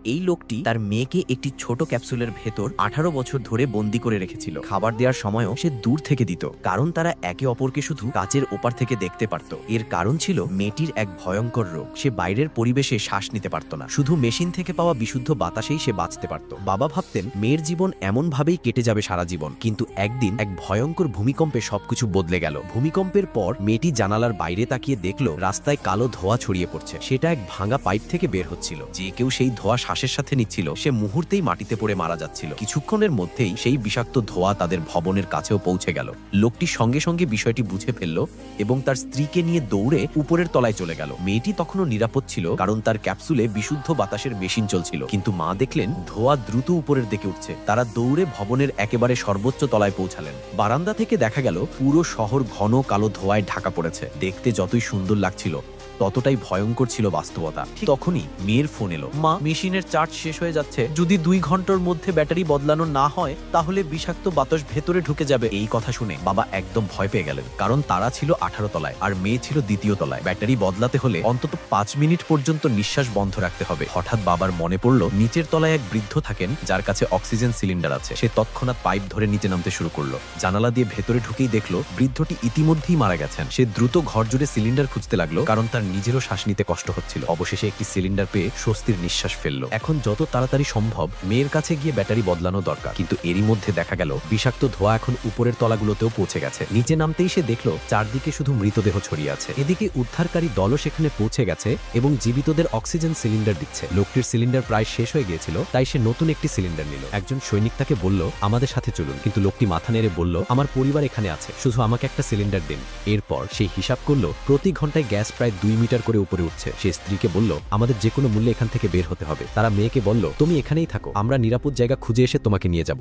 এই লোকটি তার মেয়েকে একটি ছোট ক্যাপসুলের ভেতর 18 বছর ধরে বন্দি করে রেখেছিল। খাবার দেওয়ার সময়ও সে দূর থেকে দিত, কারণ তারা একে অপরকে শুধু কাচের ওপার থেকে দেখতে পারত। এর কারণ ছিল মেয়েটির এক ভয়ঙ্কর রোগ। সে বাইরের পরিবেশে শ্বাস নিতে পারত না, শুধু মেশিন থেকে পাওয়া বিশুদ্ধ বাতাসেই সে বাঁচতে পারত। বাবা ভাবতেন মেয়ের জীবন এমনভাবেই কেটে যাবে সারা জীবন, কিন্তু একদিন এক ভয়ঙ্কর ভূমিকম্পে সবকিছু বদলে গেল। ভূমিকম্পের পর মেয়েটি জানালার বাইরে তাকিয়ে দেখল রাস্তায় কালো ধোঁয়া ছড়িয়ে পড়ছে। সেটা এক ভাঙা পাইপ থেকে বের হচ্ছিল। যে কেউ সেই ধোঁয়া শ্বাসের সাথে নিচ্ছিল সে মুহূর্তেই মাটিতে পড়ে মারা যাচ্ছিল। কিছুক্ষণের মধ্যেই সেই বিষাক্ত ধোঁয়া তাদের ভবনের কাছেও পৌঁছে গেল। লোকটি সঙ্গে সঙ্গে বিষয়টি বুঝে ফেলল এবং তার স্ত্রীকে নিয়ে দৌড়ে উপরের তলায় চলে গেল। মেয়েটি তখনও নিরাপদ ছিল, কারণ তার ক্যাপসুলে বিশুদ্ধ বাতাসের মেশিন চলছিল। কিন্তু মা দেখলেন ধোঁয়া দ্রুত উপরের দিকে উঠছে। তারা দৌড়ে ভবনের একেবারে সর্বোচ্চ তলায় পৌঁছালেন। বারান্দা থেকে দেখা গেল পুরো শহর ঘন কালো ধোঁয়ায় ঢাকা পড়েছে। দেখতে যতই সুন্দর লাগছিল ততটাই ভয়ঙ্কর ছিল বাস্তবতা। ঠিক তখনই মেয়ের ফোন এলো। মা, মেশিনের চার্জ শেষ হয়ে যাচ্ছে, যদি 2 ঘন্টার মধ্যে ব্যাটারি বদলানো না হয় তাহলে বিষাক্ত বাতাস ভেতরে ঢুকে যাবে। এই কথা শুনে বাবা একদম ভয় পেয়ে গেলেন, কারণ তারা ছিল 18 তলায় আর মেয়ে ছিল 2য় তলায়। ব্যাটারি বদলাতে হলে অন্তত 5 মিনিট পর্যন্ত নিঃশ্বাস বন্ধ রাখতে হবে। হঠাৎ বাবার মনে পড়ল নিচের তলায় এক বৃদ্ধ থাকেন যার কাছে অক্সিজেন সিলিন্ডার আছে। সে তৎক্ষণাৎ পাইপ ধরে নিচে নামতে শুরু করলো। জানালা দিয়ে ভেতরে ঢুকেই দেখলো বৃদ্ধটি ইতিমধ্যেই মারা গেছেন। সে দ্রুত ঘর জুড়ে সিলিন্ডার খুঁজতে লাগলো, কারণ তার নিজেরও শ্বাস নিতে কষ্ট হচ্ছিল। অবশেষে একটি সিলিন্ডার পেয়ে স্বস্তির নিঃশ্বাস ফেললো। এখন যত তাড়াতাড়ি সম্ভব মেয়ের কাছে গিয়ে ব্যাটারি বদলানো দরকার। কিন্তু এরই মধ্যে দেখা গেল বিষাক্ত ধোঁয়া এখন উপরের তলাগুলোতেও পৌঁছে গেছে। নিচে নামতেই সে দেখলো চারদিকে শুধু মৃতদেহ ছড়িয়ে আছে। এদিকে উদ্ধারকারী দলও সেখানে পৌঁছে গেছে এবং জীবিতদের অক্সিজেন সিলিন্ডার দিচ্ছে। লোকটির সিলিন্ডার প্রায় শেষ হয়ে গিয়েছিল, তাই সে নতুন একটি সিলিন্ডার নিল। একজন সৈনিক তাকে বলল, আমাদের সাথে চলুন। কিন্তু লোকটি মাথা নেড়ে বলল, আমার পরিবার এখানে আছে, শুধু আমাকে একটা সিলিন্ডার দিন। এরপর সে হিসাব করলো প্রতি ঘন্টায় গ্যাস প্রায় 2 মিটার করে উপরে উঠছে। সে স্ত্রীকে বলল, আমাদের যে কোনো মূল্যে এখান থেকে বের হতে হবে। তারা মেয়েকে বলল, তুমি এখানেই থাকো, আমরা নিরাপদ জায়গা খুঁজে এসে তোমাকে নিয়ে যাব।